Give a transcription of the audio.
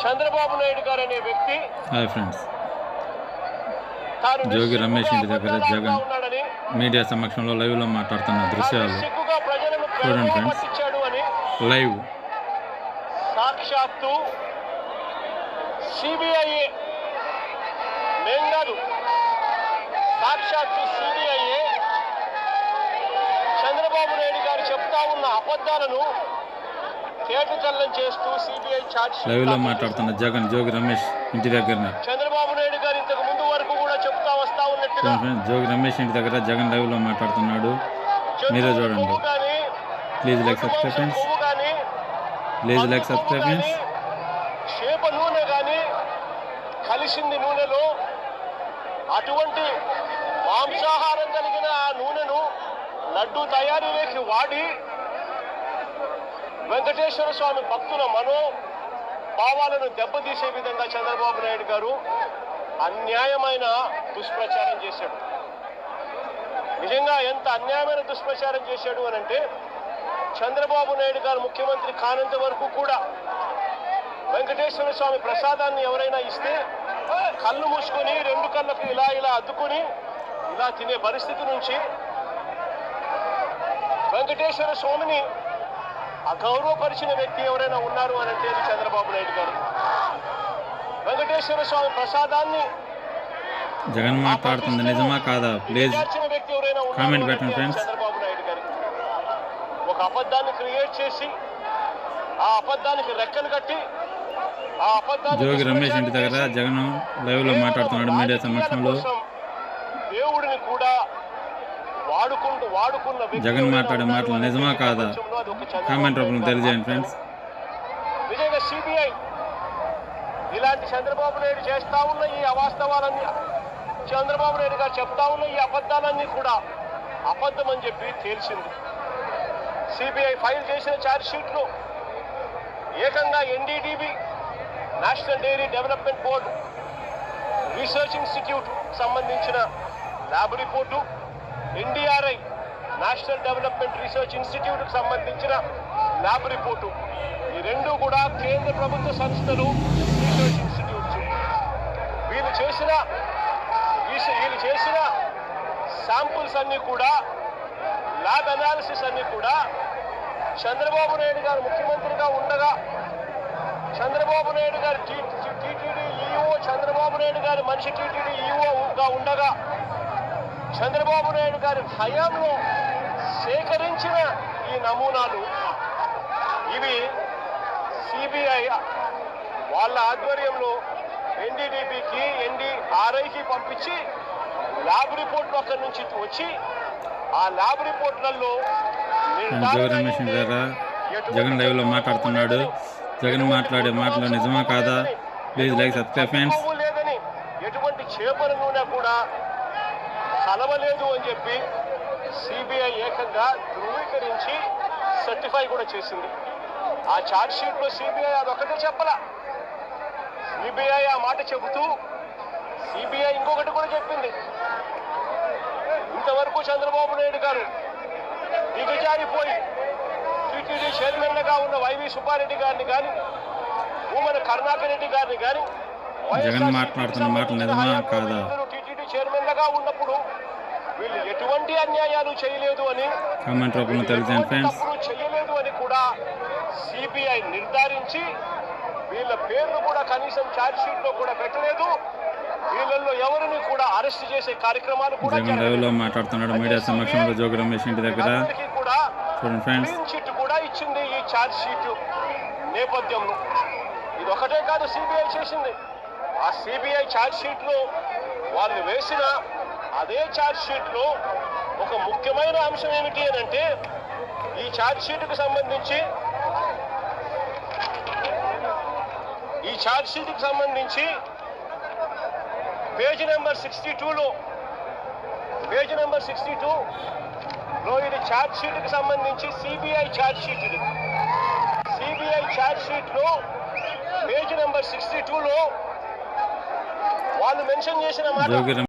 చంద్రబాబు నాయుడు గారు అనే వ్యక్తి హాయ్ ఫ్రెండ్స్, జోగి రమేష్ ఇంటి దగ్గర జగన్ మీడియా సమక్షంలో లైవ్లో మాట్లాడుతున్న దృశ్యాలు చూడండి ఫ్రెండ్స్. లైవ్ సాక్షాత్తు సిబిఐ మేంగారు సాక్షాత్తు సిబిఐ చంద్రబాబు నాయుడు గారు చెప్తా ఉన్న అబద్ధాలను తేటతెల్లం చేస్తూ సిబిఐ ఛార్జ్ లైవ్ లో మాట్లాడుతున్న జగన్ జోగి రమేష్ ఇంటి దగ్గర చంద్రబాబు నాయుడు గారు ఇంతకు ముందు వరకు కూడా చెప్తా వస్తా ఉన్నట్టుగా జోగి రమేష్ ఇంటి దగ్గర జగన్ లైవ్ లో మాట్లాడుతున్నాడు. మీరే చూడండి. Please like subscribe friends. Please like subscribe friends. చేప నూనె కానీ కలిసింది నూనెలో, అటువంటి మాంసాహారం కలిగిన ఆ నూనెను లడ్డు తయారీలోకి వాడి వెంకటేశ్వర స్వామి భక్తుల మనోభావాలను దెబ్బతీసే విధంగా చంద్రబాబు నాయుడు గారు అన్యాయమైన దుష్ప్రచారం చేశాడు. నిజంగా ఎంత అన్యాయమైన దుష్ప్రచారం చేశాడు అని అంటే, చంద్రబాబు నాయుడు గారు ముఖ్యమంత్రి కానంత వరకు కూడా వెంకటేశ్వర స్వామి ప్రసాదాన్ని ఎవరైనా ఇస్తే కళ్ళు మూసుకొని రెండు కళ్ళకు ఇలా ఇలా అద్దుకొని ఇలా తినే పరిస్థితి నుంచి వెంకటేశ్వర స్వామిని అగౌరవపరిచిన వ్యక్తి ఎవరైనా ఉన్నారు అని అంటే చంద్రబాబు నాయుడు గారు. వెంకటేశ్వర స్వామి ప్రసాదాన్ని జగన్ మాట్లాడుతుంది నిజమా కాదా? ప్లీజ్ వ్యక్తి ఎవరైనా కామెంట్ పెట్టండి ఫ్రెండ్స్. చంద్రబాబు నాయుడు గారు ఒక అబద్ధాన్ని క్రియేట్ చేసి ఆ అబద్ధానికి రెక్కలు కట్టి ఆ అబద్ధాన్ని జోగి రమేష్ ఇంటి దగ్గర జగన్ లైవ్ లో మాట్లాడుతున్నాడు మీడియా సమక్షంలో. దేవుడిని కూడా వాడుకున్న జగన్ మాట్లాడే మాటలు నిజమా కాదా? కామెంట్ రూపంలో తెలియజేయండి ఫ్రెండ్స్. నిజంగా సిబిఐ ఇలాంటి చంద్రబాబు నాయుడు చేస్తా ఉన్న ఈ అవాస్తవాలన్నీ, చంద్రబాబు నాయుడు గారు చెప్తా ఉన్న ఈ అబద్ధాలన్నీ కూడా అబద్ధం అని చెప్పి తేల్చింది. సిబిఐ ఫైల్ చేసిన ఛార్జ్ షీట్లో ఏకంగా NDDB national dairy development board research institute సంబంధించిన lab report, NDRI national development research ఇన్స్టిట్యూట్కి సంబంధించిన ల్యాబ్ రిపోర్టు, ఈ రెండు కూడా కేంద్ర ప్రభుత్వ సంస్థలు, రీసెర్చ్ ఇన్స్టిట్యూట్స్. వీళ్ళు చేసిన శాంపుల్స్ అన్నీ కూడా, ల్యాబ్ అనాలిసిస్ అన్నీ కూడా చంద్రబాబు నాయుడు గారు ముఖ్యమంత్రిగా ఉండగా, చంద్రబాబు నాయుడు గారు టీటీడీ ఈఓ, చంద్రబాబు నాయుడు గారు మనిషి టీటీడీ ఈఓగా ఉండగా, చంద్రబాబు నాయుడు గారి హయాంలో సేకరించిన ఈ నమూనాలు ఇవి సిబిఐ వాళ్ళ ఆధ్వర్యంలో ఎన్డీడీబీకి, ఎన్డీఆర్ఐకి పంపించి ల్యాబ్ రిపోర్ట్లు అక్కడి నుంచి వచ్చి ఆ ల్యాబ్ రిపోర్ట్లలో జగన్ లైవ్ లో మాట్లాడుతున్నాడు. జగన్ మాట్లాడే మాటలు నిజమా కాదా? Please like subscribe friends. లేదని ఎటువంటి చేపల నూనె కూడా కలవలేదు అని చెప్పి సిబిఐ ఏకంగా ధృవీకరించి సర్టిఫై కూడా చేసింది. ఆ ఛార్జ్ షీట్ లో సిబిఐ అదొకటే చెప్పలా. సిబిఐ ఆ మాట చెబుతూ సిబిఐ ఇంకొకటి కూడా చెప్పింది. ఇంతవరకు చంద్రబాబు నాయుడు గారు దిగజారిపోయి టీటీడీ చైర్మన్గా ఉన్న వైవి సుబ్బారెడ్డి గారిని కానీ, భూమన కరుణాకర్ రెడ్డి గారిని కానీ, జగన్ మాట్లాడుతున్న మాటలు నిజమా కాదా? టీటీడీ చైర్మన్గా ఉన్నప్పుడు వీళ్ళు ఎటువంటి అన్యాయాలు చేయలేదు అని, కామెంట్ రూపంలో తెలియజేయండి ఫ్రెండ్స్. చేయలేదు అని కూడా సిబిఐ నిర్ధారించి వీళ్ళ పేర్లు కూడా కనీసం ఛార్జ్ షీట్ లో కూడా పెట్టలేదు. వీళ్ళల్లో ఎవరిని కూడా అరెస్ట్ చేసే కార్యక్రమాలు కూడా జగన్ లైవ్ లో మాట్లాడుతున్నాడు మీడియా సమక్షంలో జోగి రమేష్ ఇంటి దగ్గర. చూడండి ఫ్రెండ్స్. చిట్ కూడా ఇచ్చింది ఈ ఛార్జ్ షీట్ నేపథ్యంలో. ఇది ఒకటే కాదు సిబిఐ చేసింది. ఆ సిబిఐ ఛార్జ్ షీట్ లో వాళ్ళు వేసిన అదే ఛార్జ్ షీట్ లో ఒక ముఖ్యమైన అంశం ఏమిటి అని అంటే, ఈ ఛార్జ్ షీట్ కు సంబంధించి పేజ్ నెంబర్ 62లో ఇది ఛార్జ్ షీట్ కి సంబంధించి సిబిఐ ఛార్జ్ షీట్. ఇది సిబిఐ ఛార్జ్ షీట్ లో పేజ్ నెంబర్ 62లో వాళ్ళు మెన్షన్ చేసిన మాట